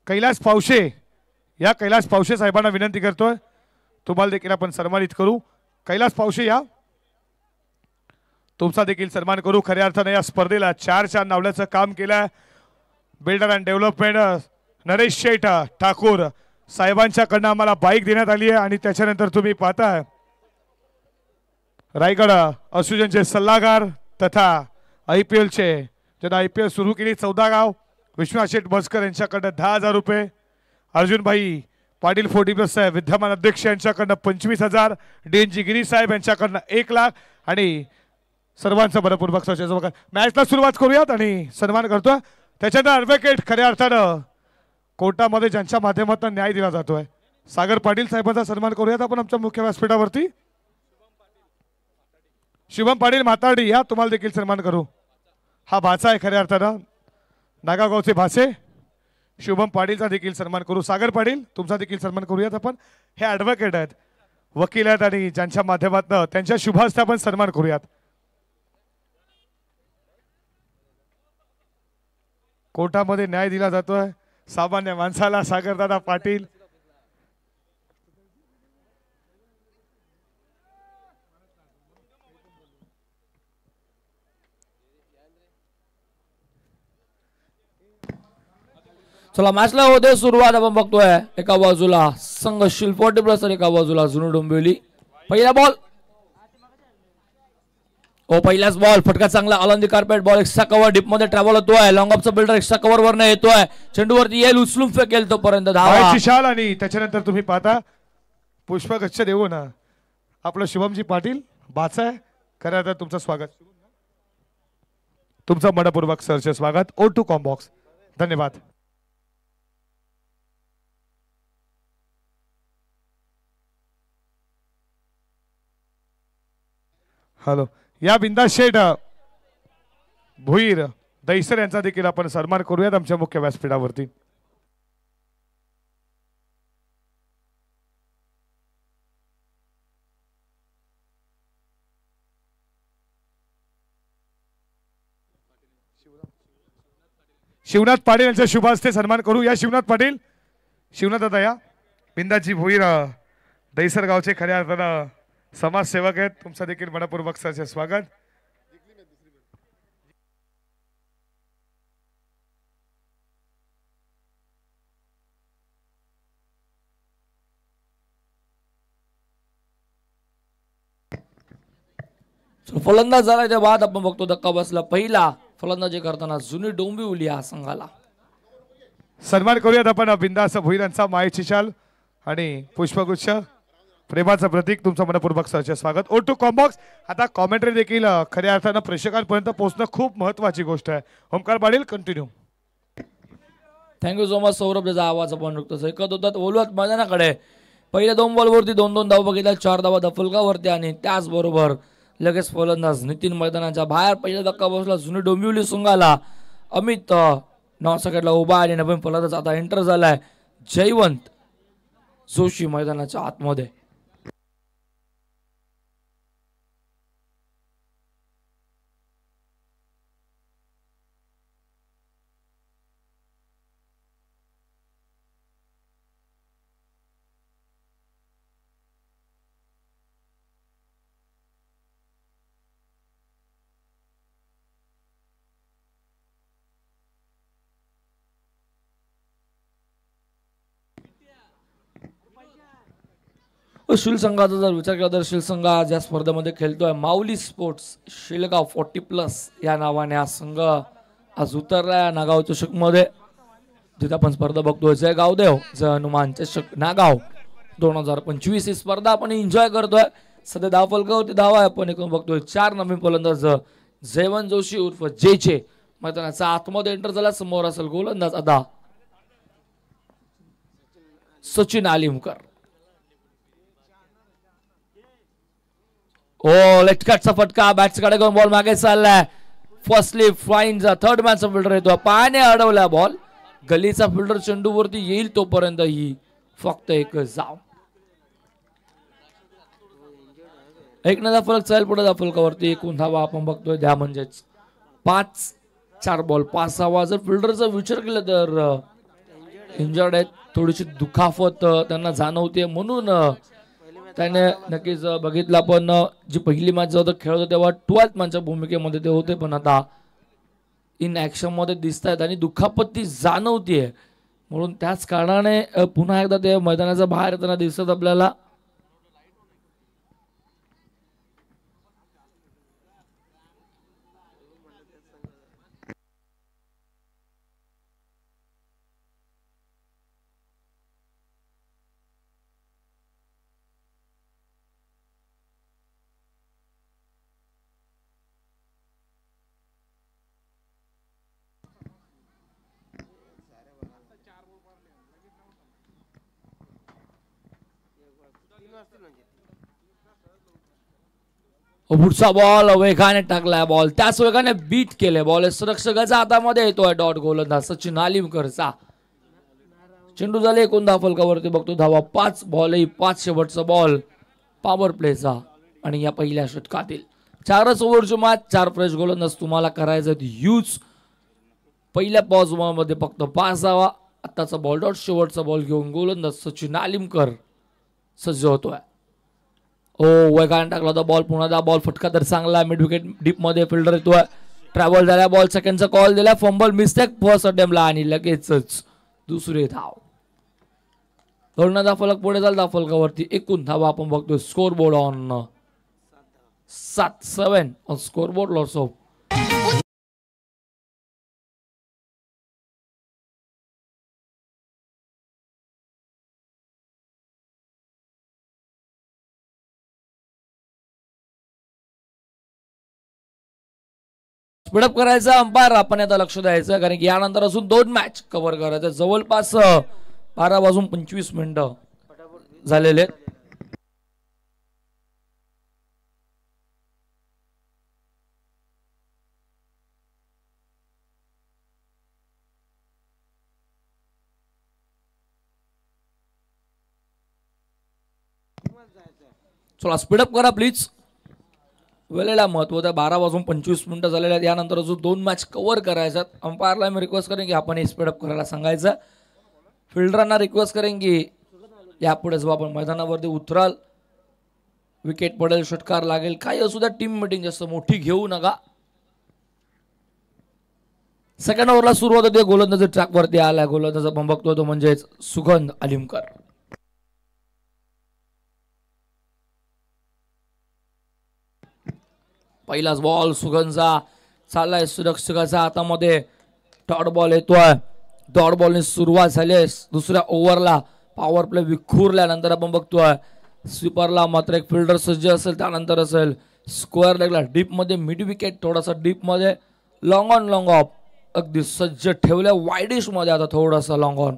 कैलास पावशे, या कैलास पावशे साहेबांना विनंती करतोय, तुम्हाला देखील आपण सन्मानित करू। कैलास पावशे या, तुमचा देखील सन्मान करू। खऱ्या अर्थाने या स्पर्धेला 4 नावल्याचं काम केलं बिल्डर अँड डेव्हलपमेंट नरेश शेठ ठाकूर साहेबांच्याकडनं आम्हाला बाईक देण्यात आली आहे। आणि त्याच्यानंतर तुम्ही पाहताय रायगड असोसिएशनचे सल्लागार तथा IPL चे ज्यांना IPL सुरू केली 14 गाव विश्वनाथ शेठ बसकर यांच्याकडनं 10,000 रुपये, अर्जुन भाई पाटील 40+ साहेब विद्यमान अध्यक्ष यांच्याकडनं 25,000, DNG गिरी साहेब यांच्याकडनं 1 लाख आणि सर्वांचं मनपूर्वक सहकार्य। मॅचला सुरुवात करूयात आणि सन्मान करतोय त्याच्यानंतर ॲडव्होकेट खऱ्या अर्थानं कोर्टामध्ये ज्यांच्या माध्यमातून न्याय दिला जातोय सागर पाटील साहेबांचा सन्मान करूयात आपण आमच्या मुख्य व्यासपीठावरती। शुभम पाटील म्हातारडी या, तुम्हाला देखील सन्मान करू। हा भाचा आहे खऱ्या अर्थानं नागावचे भाचे शुभम पाटीलचा देखील सन्मान करू। सागर पाटील तुमचा देखील सन्मान करूयात आपण। हे ॲडव्होकेट आहेत, वकील आहेत आणि ज्यांच्या माध्यमातून त्यांच्या शुभ हस्ते आपण सन्मान करूयात। कोर्टामध्ये न्याय दिला जातोय सामान्य माणसाला सागरदादा पाटील। चला मॅचला होते सुरुवात। आपण बघतोय एका बाजूला संघ शिल्प 40+ आणि एका बाजूला जुनू डोंबिवली। पहिला बॉल पहिलाच बॉल फटका चांगला आनंदी carpet ball extra cover deep मध्ये ट्रॅव्हल होतोय। लॉंग ऑफचा बिल्डर एक्स्ट्रा कव्हर वर येतोय, चेंडूवरती येईल उचलून फेकेल तोपर्यंत धावा शाल आणि त्याच्यानंतर तुम्ही पाहता पुष्पगच्छ देऊन आपलं शुभमजी पाटील बाचा आहे खरं तर तुमचं स्वागत, तुमचं मनपूर्वक सरचे स्वागत। O2 कॉम्बॉक्स धन्यवाद। हॅलो या बिंदास शेठ भुईर दैसर यांचा देखील आपण सन्मान करूयात आमच्या मुख्य व्यासपीठावरती। शिवनाथ पाटील यांच्या शुभ हस्ते सन्मान करू। या शिवनाथ पाटील, शिवनाथ दादा या, बिंदाजी भुईर दैसर गावचे खऱ्या अर्थानं समाजसेवक आहेत, तुमचं देखील मनपूर्वक सरचे स्वागत। फलंदाज झाला त्या बाद आपण बघतो धक्का बसला। पहिला फलंदाजी करताना जुनी डोंबिवली या संघाला सन्मान करूयात आपण बिंदास भुईरांचा मायेची शाल आणि पुष्पगुच्छ प्रेमाचं प्रतीक, तुमचं मनपूर्वक सरचे स्वागत। O2 कॉम्बॉक्स आता कॉमेंट्री देखील खऱ्या अर्थानं प्रेक्षकांपर्यंत पोहोचणं खूप महत्त्वाची गोष्ट आहे। Omkar Patil continue. Thank you so much Saurabh, त्याचा आवाज आपण ऐकतो ऐकत होतात बोलवत मैदानाकडे। पहिल्या 2 बॉलवरती 2-2 धावा बघितल्या, 4 धावा दफलकावरती आणि त्याचबरोबर लगेच फलंदाज नितीन मैदानाच्या बाहेर। पहिला धक्का बसला जुनी डोंबिवली संघाला, अमित 9 सेकंडला उभा आणि नवीन फलंदाज आता एंटर झालाय जयवंत जोशी मैदानाच्या आतमध्ये। शिल संघाचा जर विचार केला तर शिल संघ आज या स्पर्धेमध्ये खेळतोय माऊली स्पोर्ट्स शिलगाव 40+ या नावाने हा संघ आज उतरलाय नागाव चषक मध्ये, जिथे आपण स्पर्धा बघतोय जय गावदेव जय हनुमान चषक नागाव 2025 ही स्पर्धा आपण एन्जॉय करतोय। सध्या धाव फलकावरती धावा आहे, आपण एकूण बघतोय 4 नवीन फलंदाज जयवंत जोशी उर्फ जेचे मैदानाचा आतमध्ये एंटर झाला। समोर असेल गोलंदाज आता सचिन आलिमकर। लेफ्ट कटचा फटका बॅट्सकडे घेऊन बॉल मागे चाललाय। फर्स्टली फ्लाइंगचा थर्ड मॅनचा फिल्डर येतो, पायाने अडवला बॉल, गलीचा फिल्डर चेंडूवरती येईल तोपर्यंत ही फक्त एक जाव। एक नदा फलक चाल पुढे फलकावरती एकूण धावा आपण बघतोय द्या म्हणजेच 5, 4 बॉल 5 धावा। जर फिल्डरचा विचार केला तर इंजर्ड आहेत, थोडीशी दुखापत त्यांना जाणवते, म्हणून त्याने नक्कीच बघितलं. पण जी पहिली मॅच जेव्हा खेळत होते तेव्हा 12th मॅनच्या भूमिकेमध्ये ते होते, पण आता इन ऍक्शन मध्ये दिसत आहेत आणि दुखापत ती जाणवतीये, म्हणून त्याच कारणाने पुन्हा एकदा ते मैदानाच्या बाहेर येताना दिसत आपल्याला. पुढचा बॉल वेगाने टाकलाय, बॉल त्याच वेगाने बीट केले, बॉल सुरक्षकाच्या हातामध्ये येतोय. डॉट गोलंदाज सचिन आलिमकरचा. चेंडू झाले 19 फलकावरती, बघतो धावा 5 बॉलही 5 शेवटचा बॉल पॉवर प्लेचा. आणि या पहिल्या षटकातील 4च ओव्हरची मॅच, 4 फ्रेश गोलंदाज तुम्हाला करायचं यूज. पहिल्या पॉज मध्ये फक्त 5 धावा. आताचा बॉल डॉट शेवटचा बॉल घेऊन गोलंदाज सचिन आलिमकर सज्ज होतोय. ओ वेगाने टाकला होता बॉल, पुन्हा दा बॉल फटका तर चांगला, मिड विकेट डीप मध्ये फिल्डर येतोय, ट्रॅव्हल झाल्या, बॉल सेकंडचा कॉल दिला, फंबल मिस्टेक फर्स्ट अटेम्प्टला आणि लगेचच दुसरी धाव. धोरणाचा फलक पुढे झाला फलकावरती. एकूण धावा आपण बघतोय score board on 7-7 on score board. Lots of speed up करायचं अंपायर आपण आता लक्ष द्यायचं, कारण की यानंतर अजून 2 मॅच कव्हर करायचं. जवळपास 12:25 झालेले. चला स्पीडअप करा प्लीज. वेळेला महत्व त्या 12:25 झालेल्या आहेत. यानंतर अजून 2 मॅच कव्हर करायच्यात. अंपायरला मी रिक्वेस्ट करेन की आपण हे स्पीडअप करायला सांगायचं. फिल्डरांना रिक्वेस्ट करेन की यापुढे जेव्हा आपण मैदानावरती उतराल, विकेट पडेल, षटकार लागेल, काही असू द्या, टीम मिटिंग जास्त मोठी घेऊ नका. सेकंड ओव्हरला सुरुवात होते, गोलंदाज ट्रॅकवरती आला, गोलंदाज आपण बघतोय तो म्हणजेच सुगंध आलिमकर. पहिलाच बॉल सुगंधचा चाललाय सुरक्षकाच्या हातामध्ये, डॉट बॉल येतोय. डॉट बॉलने सुरुवात झाली दुसऱ्या ओव्हरला. पॉवर प्ले विखुरल्यानंतर आपण बघतोय स्वीपरला मात्र एक फिल्डर सज्ज असेल, त्यानंतर असेल स्क्वेअर लेगला डीप मध्ये मिड विकेट, थोडासा डीप मध्ये लॉंग ऑन लॉंग ऑफ अगदी सज्ज ठेवल्या, वाईडिश मध्ये आता थोडासा लॉंग ऑन.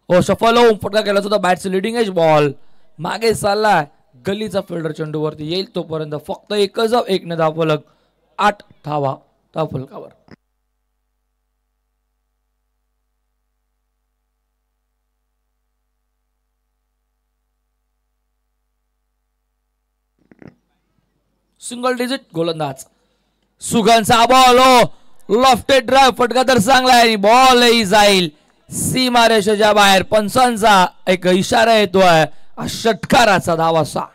ओ सफल होऊन फटका केला सुद्धा, बॅटचं लिडिंग एज बॉल मागे चाललाय, गलीचा फिल्डर चेंडूवरती येईल तोपर्यंत फक्त एकच धाव, 1 धाव फलक, 8 धावा धाव फलकावर. सिंगल डिजिट गोलंदाज सुगंधचा बॉल, हो लॉफ्टेड ड्राइव्ह, फटका तर चांगला आहे, बॉलही जाईल सीमारेषेच्या बाहेर. पंचांचा एक इशारा येतोय, षटकाराचा धाव असा.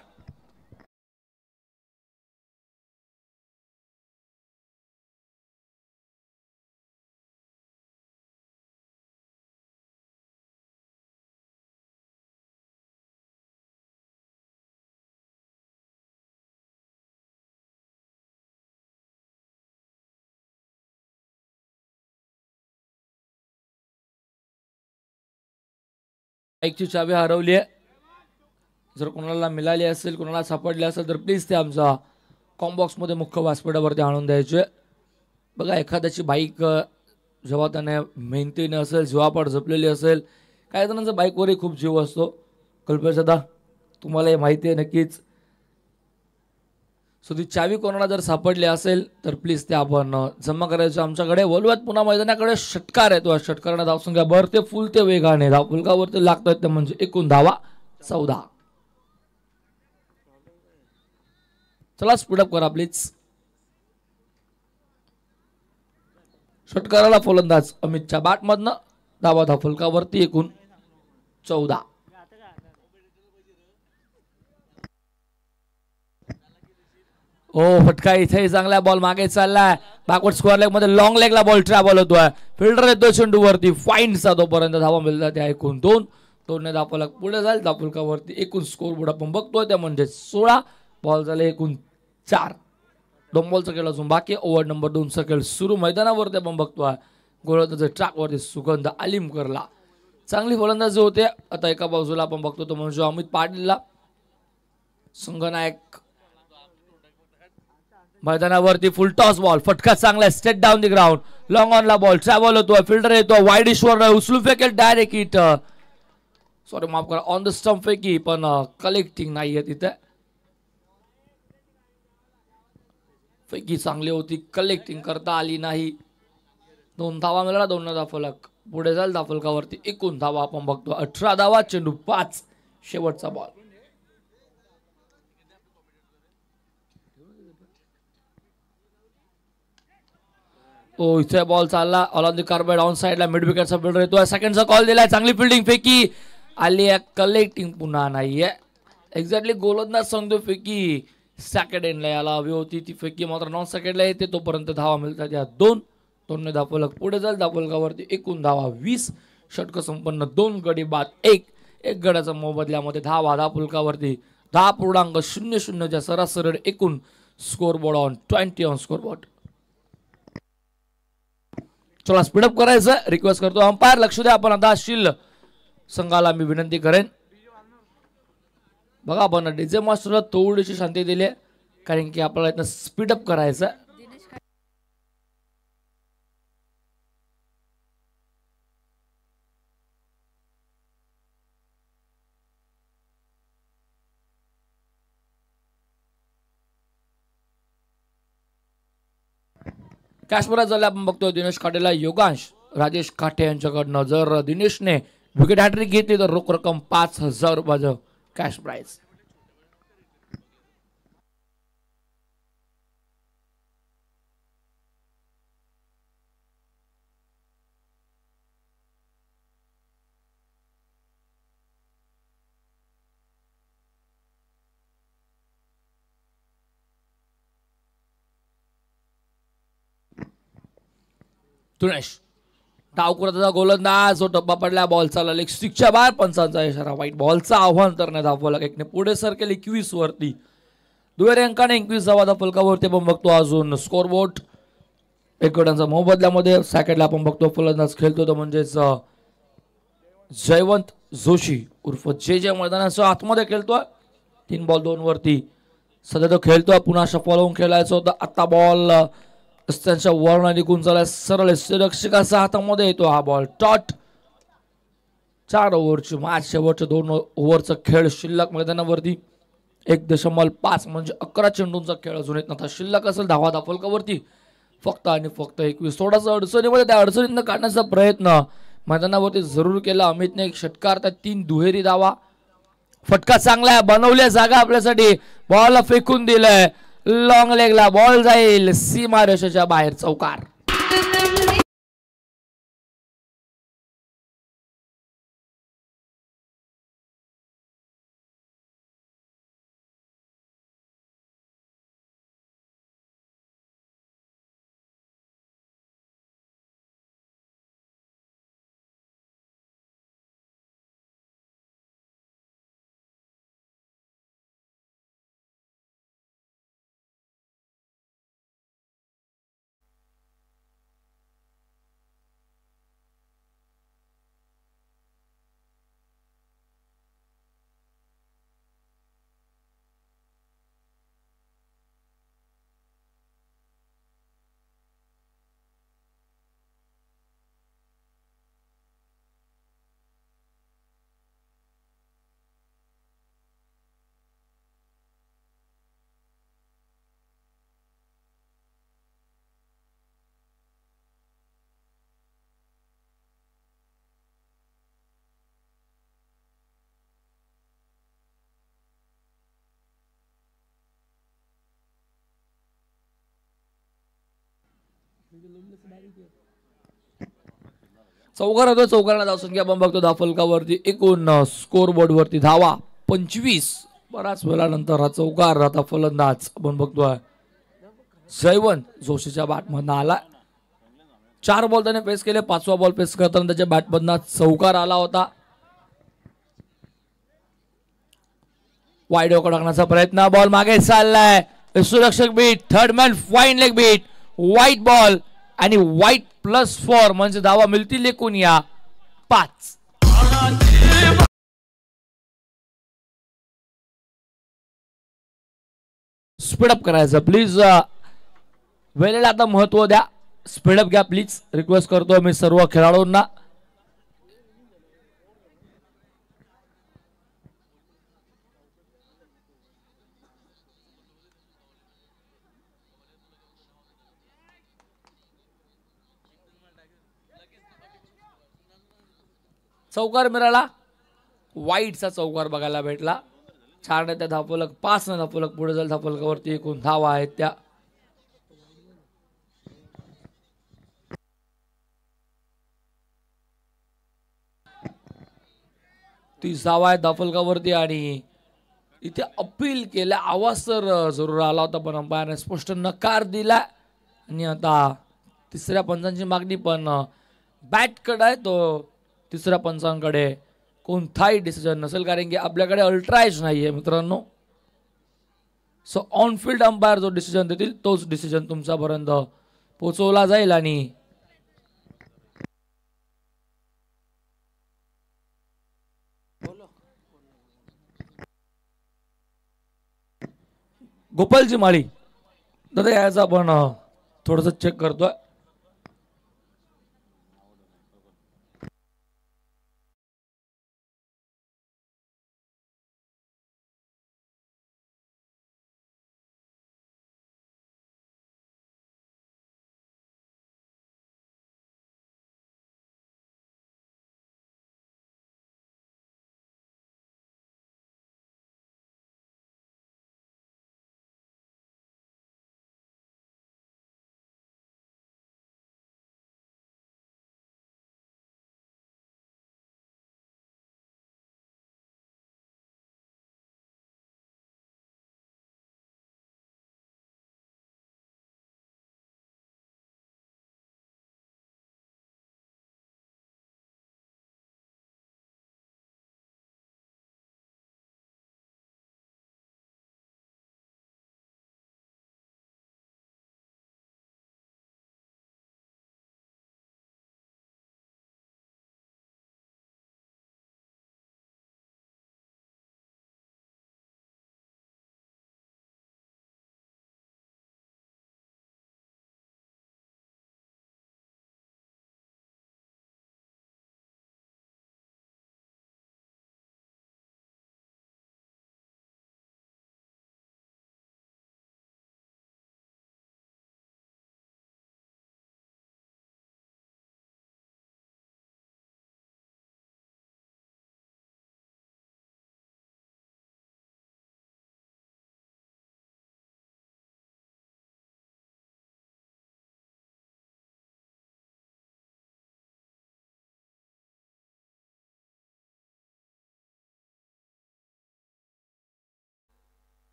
बाईकची चावी हरवली आहे, जर कोणाला मिळाली असेल, कोणाला सापडली असेल तर प्लीज ते आमचा कॉम्बॉक्स मध्ये मुख्य व्यासपीठावरती आणून द्यायचे. बघा एखाद्याची बाईक जेव्हा त्याने मेहनतीने असेल, जीवापाड जपलेली असेल, काही जणांचा बाईकवरही खूप जीव असतो. कल्पेश दादा तुम्हाला हे माहिती आहे नक्कीच. सो ती चावी कोणाला जर सापडली असेल तर प्लीज ते आपण जमा करायचं आमच्याकडे. वलवत पुन्हा मैदानाकडे षटकार येतो, षटकाराने धावसंख्या भरते फुलते वेगाने, धावफलकावरती लागतोय ते म्हणजे एकूण धावा 14. चला स्पीडअप करा प्लीज. षटकाराला फलंदाज अमितच्या बॅट मधनं धावा धाफलकावरती एकूण 14. ओ फटका इथे चांगला बॉल मागे चाललाय बॅकवर्ड स्क्वेअर लेग मध्ये लॉंग लेगला बॉल ट्रॅव्हल होतोय फिल्डर येतो चेंडू वरती फाईनचा तोपर्यंत धावा मिळतात त्या एकूण 2. 2ने धाफलक पुढे जाईल धाफलकावरती एकूण स्कोर बोर्ड आपण बघतोय त्या म्हणजे 16. बॉल झाले एकूण 4. 2 बॉलचा खेळ असून बाकी ओव्हर नंबर 2चा खेळ सुरू मैदानावरती आपण बघतोय गोलंदाज ट्रॅकवरती सुगंध आलिमकरला चांगली फलंदाजी होते. आता एका बाजूला आपण बघतो तो म्हणजे अमित पाटीलला संघनायक मैदानावरती फुल टॉस बॉल फटका चांगला straight down the ground long on ला बॉल ट्रॅव्हल होतो फिल्डर येतो वाईड ईश्वर उचलू फेकेल डायरेक्ट हिट सॉरी माफ करा ऑन द स्टंप फेकी पण कलेक्टिंग नाहीये तिथे फेकी चांगली होती कलेक्टिंग करता आली नाही. 2 धावा मिळाला 2 धाफलक पुढे जाईल धाफलकावरती एकूण धावा आपण बघतो 18 धावा चेंडू 5 शेवटचा बॉल. ओ इथे बॉल चालला ऑन द कार्पेट ऑन साइडला मिड विकेटचा फिल्डर येतोय सेकंडचा कॉल दिलाय चांगली फिल्डिंग फेकी आली आहे कलेक्टिंग पुन्हा नाहीये एक्झॅक्टली गोलंदाज सांगतो फेकी सेकंड एंडला याला हवी होती ती फेकी मात्र नॉन सेकंडला येते तोपर्यंत धावा मिळतात या 2. 2ने धाफलक पुढे जाईल धाफलकावरती एकूण धावा 20. षटक संपन्न 2 गडी बाद 1 गडाचा मोबदल्यामध्ये धावा धाफलकावरती 10.00 सरासरी एकूण score board on 20 on score board. चला स्पीडअप करायचं रिक्वेस्ट करतो अंपायर लक्ष द्या आपण आता शील संघाला मी विनंती करेन बघा आपण डीजे मास्टरला थोडीशी शांती दिली कारण की आपल्याला इथं स्पीडअप करायचं. कॅशमध्ये झाले आपण बघतोय दिनेश काटेला योगांश राजेश काटे यांच्याकडनं जर दिनेशने विकेट हॅट्रिक घेतली तर रोख रक्कम 5,000 रुपयाचं कॅश प्राइज. दिनेश डावकुराचा गोलंदाज जो डब्बा पडला बॉल चालला लेग स्टिकच्या बाहेर पंचांचा इशारा वाईट बॉलचा आव्हान करण्यात धावफलक एकने पुढे सरकेल 21 वरती दुहेरी अंकाने 21 धावा धावफलकावरती आपण बघतो अजून स्कोर बोर्ड 1 गडांचा मोबदल्यामध्ये सेकंडला आपण बघतो फलंदाज खेळतो तो म्हणजेच जयवंत जोशी उर्फ जे मैदानाच्या आतमध्ये खेळतोय 3 बॉल 2 वरती सध्या तो खेळतोय पुन्हा शफल होऊन खेळायचं होतं आता बॉल त्यांच्या वर्ण निघून चालाय सरळ रक्षकाच्या हातामध्ये येतो हा बॉल टॉट 4 ओव्हरची मॅच शेवटच्या 2 ओव्हरचा खेळ शिल्लक मैदानावरती 1.5 म्हणजे 11 चेंडूंचा खेळ अजून येत नव्हता शिल्लक असेल धावा धाफलकावरती फक्त आणि फक्त 21 थोडासा अडचणीमध्ये त्या अडचणींना काढण्याचा प्रयत्न मैदानावरती जरूर केला अमितने एक षटकार त्या 3 दुहेरी धावा फटका चांगला आहे बनवल्या जागा आपल्यासाठी बॉल फेकून दिलाय लॉंग लेगला बॉल जाईल सीमा रेषेच्या बाहेर चौकार. चौकार होतो, चौकाराला धावसंख्या आपण बघतो धाफलकावरती एकूण स्कोर बोर्ड वरती धावा 25. बराच वेळानंतर हा चौकार आता फलंदाज आपण बघतोय जयवंत जोशीच्या बॅटमधनं आला. 4 बॉल त्याने फेस केले, 5वा बॉल फेस करताना त्याच्या बॅटमधनं चौकार आला होता. वाईड टाकण्याचा प्रयत्न, बॉल मागे चाललाय, सुरक्षक beat, third man fine leg beat, wide ball आणि व्हाईट +4 म्हणजे धावा मिळतील एकूण या 5. स्पीडअप करायचं प्लीज, वेळेला आता महत्व द्या, स्पीडअप घ्या प्लीज, रिक्वेस्ट करतोय मी सर्व खेळाडूंना. चौकार मिळाला, वाईटचा चौकार बघायला भेटला. 4 ने त्या धाफलक, 5 ने धाफलक पुढे जाईल. धाफलकावरती एकूण धावा आहेत त्या 30 धावा आहेत धाफलकावरती. आणि इथे अपील केल्या, आवाज तर जरूर आला होता पण अंपायरने स्पष्ट नकार दिला. आणि आता तिसऱ्या पंचांची मागणी पण बॅटकडे आहे, तो तिसऱ्या पंचांकडे कोणताही डिसिजन नसेल, कारण की आपल्याकडे अल्ट्राएज नाहीये मित्रांनो. सो ऑन फील्ड अंपायर जो डिसिजन देतील तोच डिसिजन तुमच्यापर्यंत पोहोचवला जाईल. आणि गोपालजी माळी दादा यायचं आपण थोडस चेक करतोय.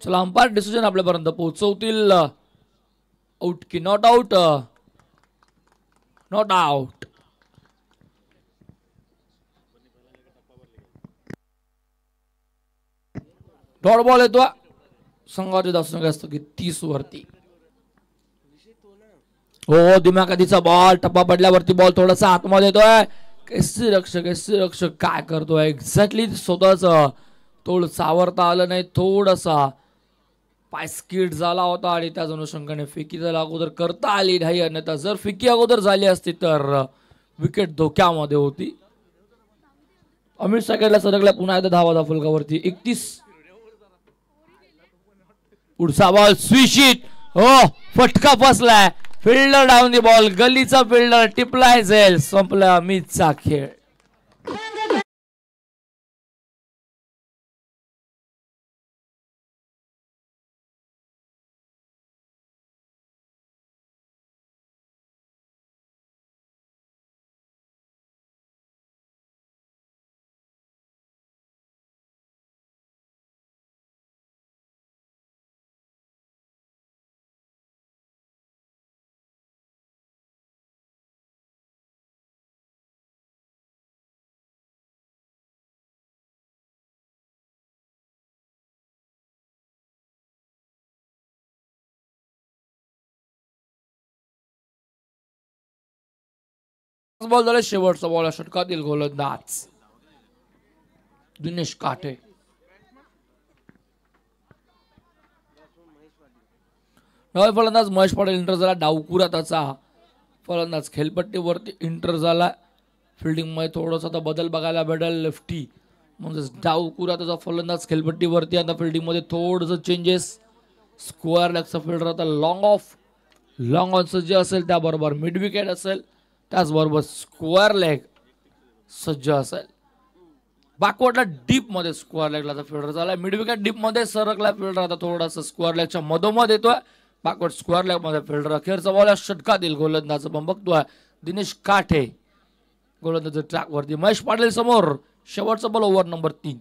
चला अंपायर डिसिजन आपल्यापर्यंत पोहोचवतील. आउट की not out, not out. Dot ball येतो, संघाची धावसंख्या असतो की 30 वरती. हो दिमाखादीचा बॉल, टप्पा पडल्यावरती बॉल थोडासा आतमध्ये येतोय. एससी रक्षक काय करतोय एक्झॅक्टली, स्वतःच तोड सावरता आलं नाही, थोडासा पाय स्किड झाला होता आणि त्याच अनुषंगाने फिकी त्याला अगोदर करता आली नाही, अन्यथा जर फिकी अगोदर झाली असती तर विकेट धोक्यामध्ये होती. अमित साकेडला सरकला पुन्हा एकदा धावा फलकावरती 31. पुढचा बॉल स्विशिट, हो फटका फसलाय. फिल्डर डाऊन दी बॉल, गलीचा फिल्डर टिपलाय जाईल. संपला अमितचा खेळ. बॉल झाला शेवटचा बॉल, षटकातील गोलंदाज दिनेश काठे. नवा फलंदाज महेश पाटील इंटर झाला. डावकुरा त्याचा फलंदाज खेळपट्टीवरती इंटर झाला. फिल्डिंग मध्ये थोडासा आता बदल बघायला भेटेल. लेफ्टी म्हणजेच डावकुरा त्याचा फलंदाज खेळपट्टीवरती. आता फिल्डिंग मध्ये थोडंसं चेंजेस. स्क्वेअर लेगचा फिल्डर आता लॉंग ऑन सज्ज असेल, त्याबरोबर मिड विकेट असेल, त्याचबरोबर स्क्वेअर लेग सज्ज असेल. बॅकवर्डला डीप मध्ये स्क्वेअर लेगला फिल्डर झाला. मिड विकेट डीप मध्ये सरकला फिल्डर. आता थोडासा स्क्वेअर लेगच्या मधोमध येतोय. बॅकवर्ड स्क्वेअर लेग मध्ये फिल्डर. अखेरचा बॉल षटकातील गोलंदाज पण बघतोय दिनेश काठे गोलंदाज ट्रॅक वरती. महेश पाटील समोर. शेवटचा बॉल ओव्हर नंबर 3.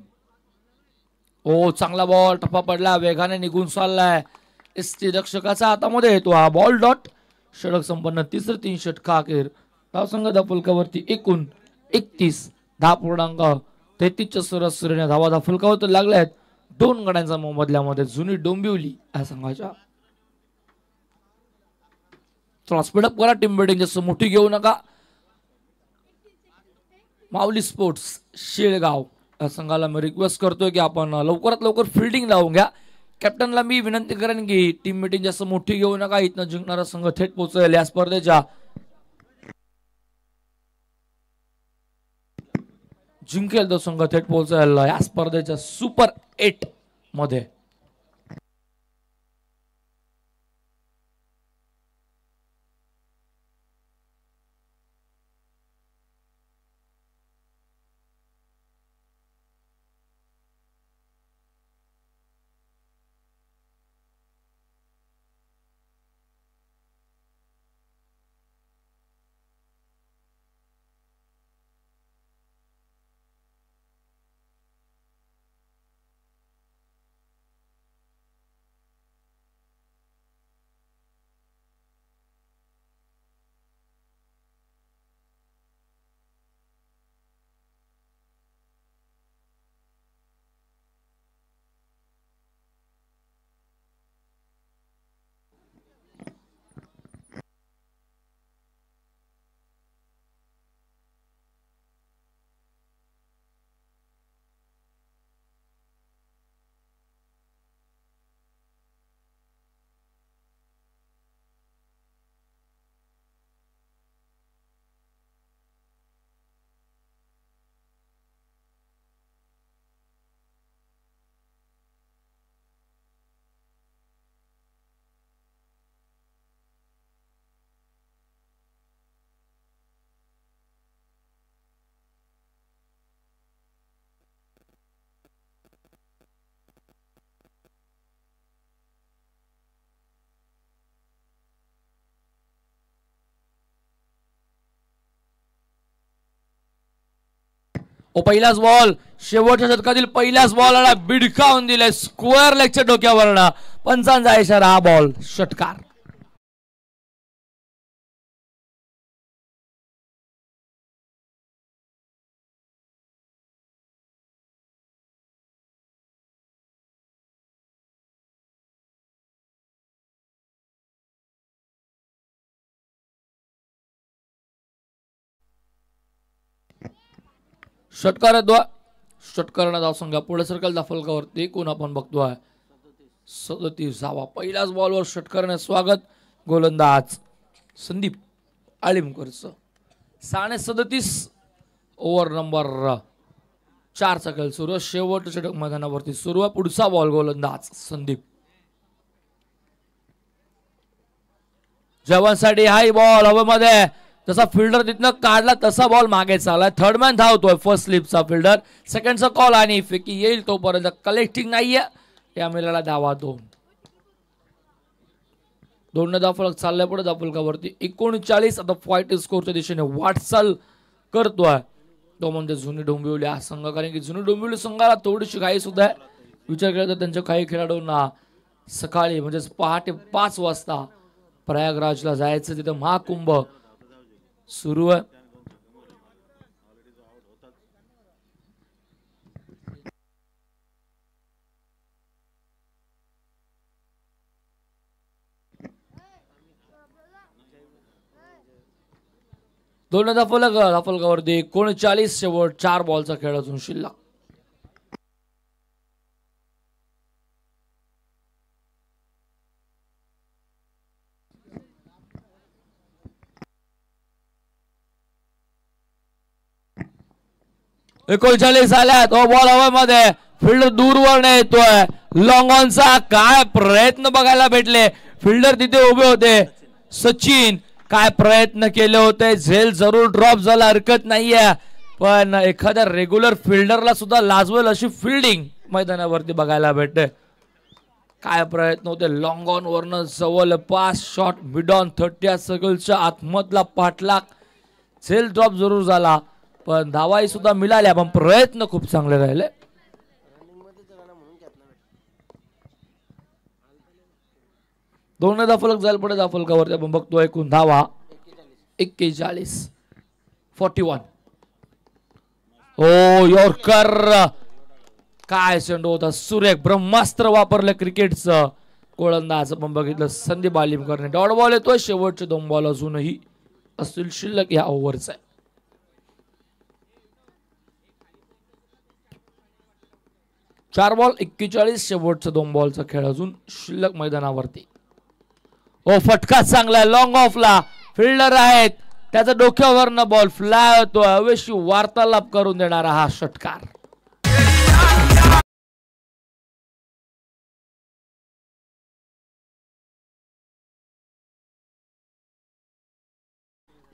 ओ चांगला बॉल, टप्पा पडला, वेगाने निघून चाललाय. एसटी रक्षकाचा हातामध्ये येतो हा बॉल. डॉट. षटक संपन्न. तिसरं 3 षटका अखेर. धावसंघ फलकावरती एकूण 31. 10.33च्या सरासरीने धावा फलकावर लागल्या आहेत 2 गड्यांच्या मोबदल्यामध्ये. जुनी डोंबिवली या संघाच्या. थोडा स्पीडअप करा. टीम बिल्डिंग जास्त मोठी घेऊ नका. माऊली स्पोर्ट्स शेळगाव या संघाला मी रिक्वेस्ट करतोय की आपण लवकरात लवकर फिल्डिंग लावून घ्या. कॅप्टनला मी विनंती करेन की टीम मीटिंग जास्त मोठी घेऊ नका. इथनं जिंकणारा संघ थेट पोहोचेल या स्पर्धेच्या जिंकेल तो संघ थेट पोहोचेल या स्पर्धेच्या सुपर 8 मध्ये. पहिलाच बॉल. शेवटच्या षटकातील पहिल्याच बॉलला बिडकावून दिले स्क्वेअर लेगच्या डोक्यावरनं. पंचांचा इशारा. हा बॉल षटकार. षटकार षटकारानं धाव संघ पुढे सरकल फलकावरती. कोण आपण बघतोय 37. पहिल्याच बॉलवर षटकाराने स्वागत गोलंदाज संदीप आळीमकरचं. 37 ओव्हर नंबर 4 चा खेळ सुरू. शेवटच्या षटक मैदानावरती सुरू आहे. पुढचा बॉल गोलंदाज संदीप. जवानसाठी हाय बॉल हवेमध्ये. जसा फिल्डर तिथनं काढला तसा बॉल मागे चाललाय. थर्डमॅन धावतोय. फर्स्ट स्लिपचा फिल्डर. सेकंडचा कॉल आणि फेकी येईल तोपर्यंत कलेक्टिंग नाहीये. या मिळाला धावा 2. 2 धावफलक चाललाय पुढे धावफलकावरती 39. आता फाईट स्कोरच्या दिशेने वाटचाल करतोय तो म्हणजे जुनी डोंबिवली हा संघ. कारण की जुनी डोंबिवली संघाला थोडीशी घाई सुद्धा आहे. विचार केला तर त्यांच्या काही खेळाडूंना सकाळी म्हणजेच पहाटे 5 वाजता प्रयागराजला जायचं. तिथे महाकुंभ सुरू आहे. दोन धावफलकावरती 39 शेवट 4 बॉलचा खेळ अजून शिल्लक. एकोणचाळीस आल्या. तो बॉल हवेमध्ये. फिल्डर दूरवर येतोय. लॉंग ऑनचा काय प्रयत्न बघायला भेटले. फिल्डर तिथे उभे होते. सचिन काय प्रयत्न केले होते. झेल जरूर ड्रॉप झाला हरकत नाहीये. पण एखाद्या रेग्युलर फिल्डरला सुद्धा लाजवेल अशी फिल्डिंग मैदानावरती बघायला भेटते. काय प्रयत्न होते. लॉंग ऑन वरनं जवळ पास शॉट मिड ऑन 30 सर्कलच्या आतमधला पाठलाग. झेल ड्रॉप जरूर झाला पण धावाही सुद्धा मिळाल्या. पण प्रयत्न खूप चांगले राहिले. दोन धावफलक जायला पुढे धावफलकावरती आपण बघतो एकूण धावा 41. 41. ओ यॉर्कर काय चेंडू होता. सुरेख ब्रह्मास्त्र वापरलं क्रिकेटचं. गोलंदाज आपण बघितलं संदीप आलिमकरने. डॉट बॉल येतोय. शेवटचे 2 बॉल अजूनही असतील शिल्लक या ओव्हरचा. 4 बॉल 41 शेवटचा 2 बॉलचा खेळ अजून शिल्लक मैदानावरती. ओ फटका चांगला लॉंग ऑफला. फिल्डर आहेत. त्याचा डोक्यावरनं बॉल फ्लाय होतो. हवेशी वार्तालाप करून देणारा हा षटकार.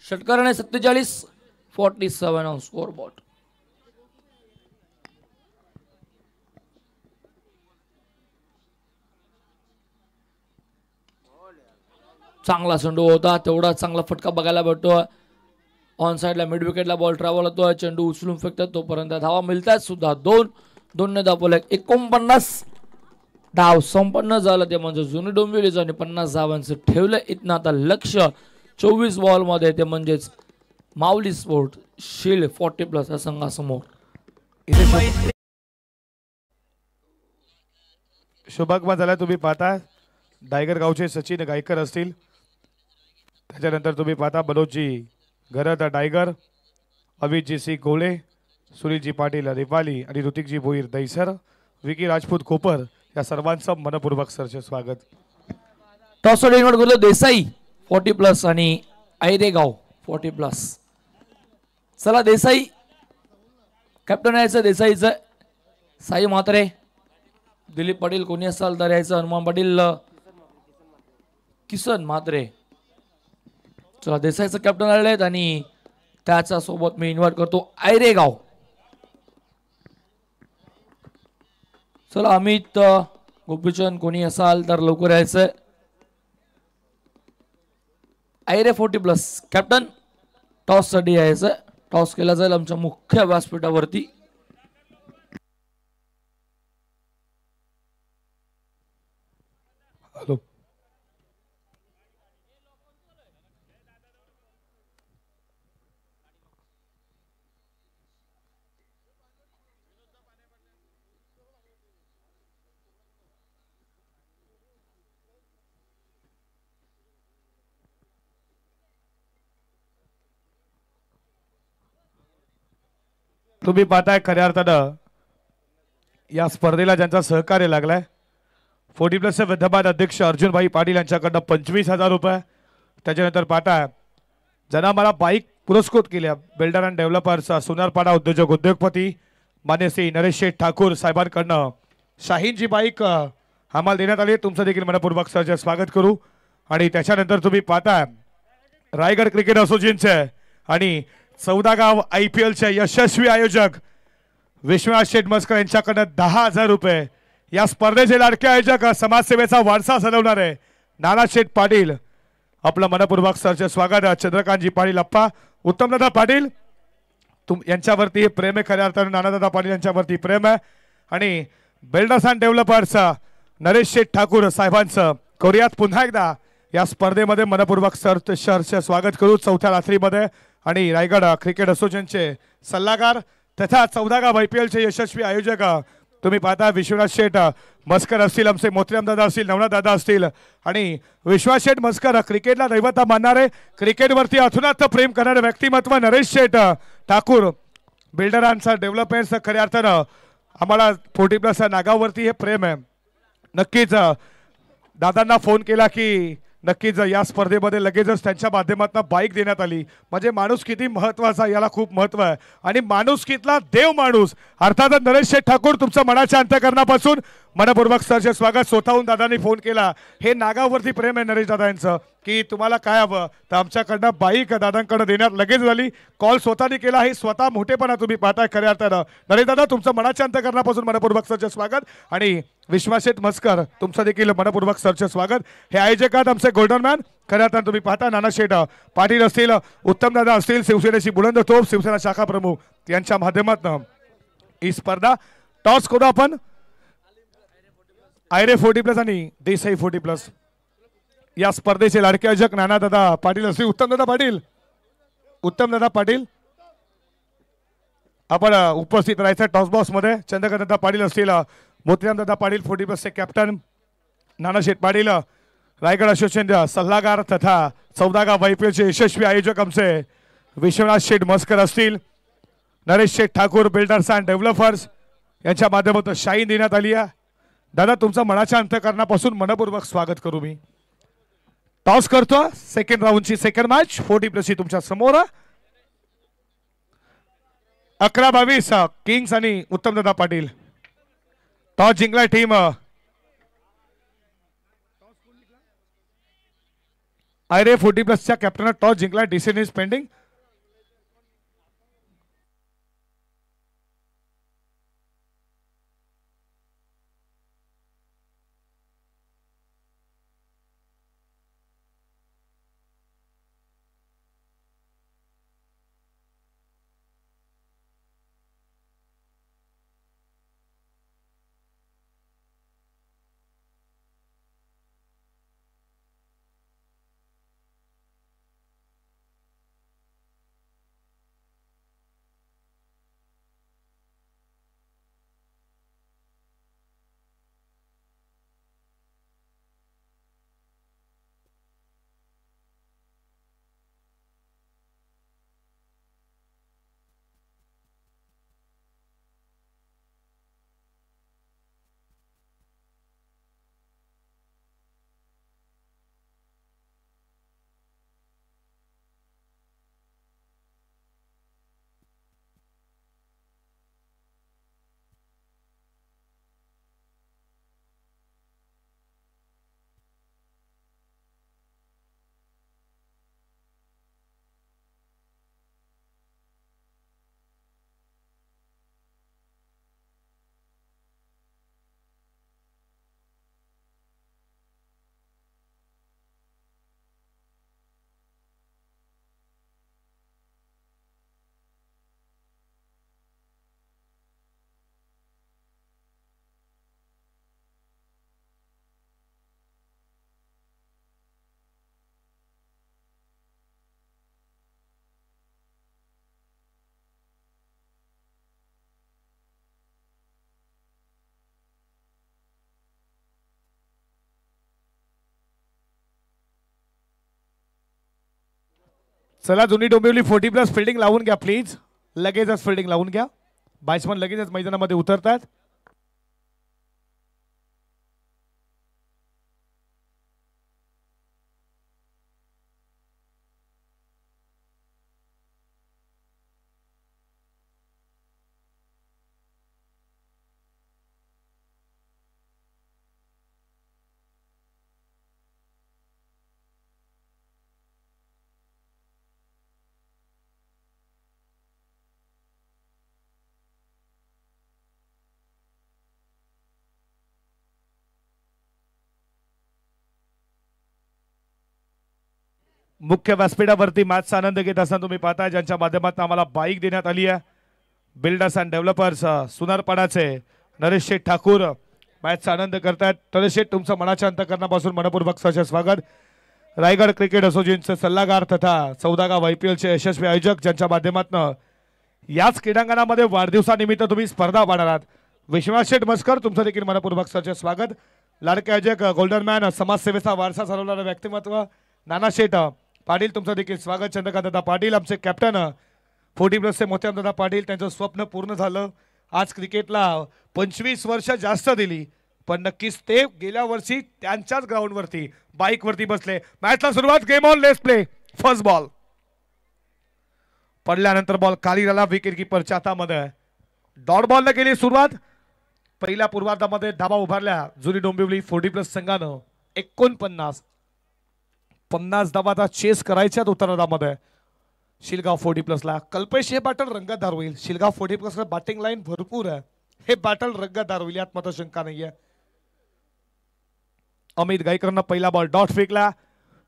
षटकाराने 47 ऑन स्कोर बोर्ड. चांगला चेंडू होता. तेवढा चांगला फटका बघायला भेटतो. ऑन साइडला मिड विकेटला बॉल ट्रॅव्हल होतो. चेंडू उचलून फेकतात तोपर्यंत धावा मिळतात सुद्धा. 2 धावफलक 49 धाव संपन्न झालं. ते म्हणजे जुनी डोंबिवलीचं आणि 50 धावांचं ठेवलं. इथनं आता लक्ष 24 बॉल मध्ये ते म्हणजेच माऊली स्पोर्ट शील्ड 40+ या संघासमोर. शुभागमन झाला. तुम्ही पाहता टायगर गावचे सचिन गायकर असतील. त्याच्यानंतर तुम्ही पाहता मनोजजी घरत टायगर, अभितजी सिंग कोळे, सुनीलजी पाटील रिपाली आणि ऋतिकजी भोईर दैसर, विकी राजपूत कोपर या सर्वांचं मनपूर्वक सरचे स्वागत. टॉस इन्व्हर्ट करतो देसाई 40+ आणि ऐरेगाव 40+. चला देसाई कॅप्टन यायचं. देसाईचं साई म्हात्रे, दिलीप पाटील कोणी असाल तर यायचं. हनुमान पाटील, किसन म्हात्रे. चला देसाईचं कॅप्टन आलेले आहेत आणि त्याच्या सोबत मी इन्व्हाइट करतो ऐरेगाव. चला अमित, गोपीचंद कोणी असाल तर लवकर यायचं. ऐरे 40+ कॅप्टन. टॉस साठी यायचं. टॉस केला जाईल आमच्या मुख्य व्यासपीठावरती. हॅलो तुम्ही पाहताय खऱ्या अर्थानं या स्पर्धेला ज्यांचा सहकार्य लागलाय 40+ विद्यमान अध्यक्ष अर्जुनभाई पाटील यांच्याकडनं 25,000 रुपये. त्याच्यानंतर पाटा ज्यांना मला बाईक पुरस्कृत केल्या बिल्डर अँड डेव्हलपर्स सोनारपाडा उद्योजक उद्योगपती मान्य श्री नरेश शेठ ठाकूर साहेबांकडनं शाहीनची बाईक आम्हाला देण्यात आली. तुमचं देखील मनपूर्वक सहर्ष स्वागत करू. आणि त्याच्यानंतर तुम्ही पाहता रायगड क्रिकेट असोसिएशनचे आणि 14 गाव IPLचे यशस्वी आयोजक विश्वनाथ शेठ मस्कर यांच्याकडनं 10,000 रुपये. या स्पर्धेचे लाडके आयोजक समाजसेवेचा वारसा सजवणारे नाना शेठ पाटील आपलं मनपूर्वक सहर्ष स्वागत. चंद्रकांतजी पाटील अप्पा उत्तमदादा पाटील यांच्यावरती हे प्रेम आहे. खऱ्या अर्थानं नानादादा पाटील यांच्यावरती प्रेम आहे. आणि बिल्डर्स अँड डेव्हलपर्स नरेश शेठ ठाकूर साहेबांचं कोरियात पुन्हा एकदा या स्पर्धेमध्ये मनपूर्वक सहर्ष स्वागत करू. चौथ्या रात्रीमध्ये आणि रायगड क्रिकेट असोसिएशनचे सल्लागार तथा 14 गाव IPLचे यशस्वी आयोजक तुम्ही पाहता विश्वनाथ शेठ मस्कर असतील, आमचे मोतीराम दादा असतील, नवनाथ दादा असतील आणि विश्वनाथ शेठ मस्कर क्रिकेटला दैवता मानणारे क्रिकेटवरती अथुनात प्रेम करणारे व्यक्तिमत्व नरेश शेठ ठाकूर बिल्डरांचा डेव्हलपमेंटचं खऱ्या अर्थानं आम्हाला 40+ नागावरती हे प्रेम आहे. नक्कीच दादांना फोन केला की नक्कीच या स्पर्धेमध्ये लगेचच त्यांच्या माध्यमातून बाईक देण्यात आली. म्हणजे माणूस किती महत्वाचा याला खूप महत्व आहे. आणि माणुसकीतला देव माणूस अर्थातच नरेश शेठ ठाकूर तुमचं मनाच्या अंतःकरणापासून मनपूर्वक सहर्ष स्वागत. स्वतःहून दादांनी फोन केला. हे नागावरती प्रेम आहे नरेश दादा यांचं की तुम्हाला काय हवं तर आमच्याकडनं बाईक दादांकडे देण्यात लगेच झाली. कॉल स्वतःने केला. हे स्वतः मोठेपणा तुम्ही पाहताय खऱ्या अर्थानं. नरेश दादा तुमचं मनाच्या अंतःकरणापासून मनपूर्वक सहर्ष स्वागत. आणि विश्वनाथ शेठ मस्कर तुमचं देखील मनपूर्वक सहर्ष स्वागत. हे आयोजक आहेत आमचे गोल्डन मॅन खऱ्या अर्थानं तुम्ही पाहता नाना शेठ पाटील असतील, उत्तम दादा असतील, शिवसेनेची बुलंद तोफ शिवसेना शाखा प्रमुख यांच्या माध्यमातून ही स्पर्धा टॉस करू आपण. आयरे 40+ आणि देसाई 40+ या स्पर्धेचे लाडके आयोजक नाना दादा पाटील असतील, उत्तम दादा पाटील आपण उपस्थित राहायचं टॉस बॉक्स मध्ये. चंद्रकांत दादा पाटील असतील, मोतीराम दादा पाटील 40+ कॅप्टन, नाना शेठ पाटील रायगड असोसिएशन सल्लागार तथा 14 गाव IPLचे यशस्वी आयोजक आमचे विश्वनाथ शेठ मस्कर असतील, नरेश शेठ ठाकूर बिल्डर्स अँड डेव्हलपर्स यांच्या माध्यमातून शाईन देण्यात आली आहे. दादा तुमचं मनाच्या अंतःकरणापासून मनपूर्वक स्वागत करू. मी टॉस करतो. सेकंड राऊंडची सेकंड मॅच 40+ ही तुमच्या समोर 11-22 किंग्स आणि उत्तम दादा पाटील. टॉस जिंकला टीम आयरे 40+च्या कॅप्टन टॉस जिंकला. Decision is pending. चला जुनी डोंबिवली 40+ फिल्डिंग लावून घ्या प्लीज. लगेचच फिल्डिंग लावून घ्या. बॅट्समन लगेचच मैदानामध्ये उतरतात. मुख्य व्यासपीठावरती मॅचचा आनंद घेत असताना तुम्ही पाहताय ज्यांच्या माध्यमातून आम्हाला बाईक देण्यात आली आहे बिल्डर्स अँड डेव्हलपर्स सुनारपाडाचे नरेश शेठ ठाकूर मॅचचा आनंद करतायत. नरेश शेठ तुमचं मनाच्या अंतःकरणापासून मनपूर्वक सहर्ष स्वागत. रायगड क्रिकेट असोसिएशनचे सल्लागार तथा 14 गाव IPL चे यशस्वी आयोजक ज्यांच्या माध्यमातून याच क्रीडांगणामध्ये वाढदिवसानिमित्त तुम्ही स्पर्धा पाहणार आहात. विश्वनाथ शेठ मस्कर तुमचं देखील मनपूर्वक सहर्ष स्वागत. लाडके आयोजक गोल्डन मॅन समाजसेवेचा वारसा चालवणारा व्यक्तिमत्व नाना शेठ पाटील तुमचं देखील स्वागत. चंद्रकांत पाटील आमचे कॅप्टन 40+ मोत्यांदा पाटील त्यांचं स्वप्न पूर्ण झालं. आज क्रिकेटला 25 वर्ष जास्त दिली पण नक्कीच ते गेल्या वर्षी त्यांच्याच ग्राउंडवरती बाईकवरती बसले. मॅचला सुरुवात. Game on let's play. First ball पडल्यानंतर बॉल खाली झाला विकेट कीपरच्या हातामध्ये. डॉट बॉलने केली सुरुवात. पहिल्या पूर्वार्धामध्ये धाबा उभारल्या जुनी डोंबिवली 40+ संघानं 49 धाबाचा चेस करायच्यात उत्तरार्धामध्ये शिलगाव 40+ ला. कल्पेश हे बॅटल रंगतदार होईल. शिलगाव 40+ ला बॅटिंग लाईन भरपूर आहे. हे बॅटल रंगतदार होईल यात मात्र शंका नाहीये. अमित गायकरनं पहिला बॉल डॉट फेकला.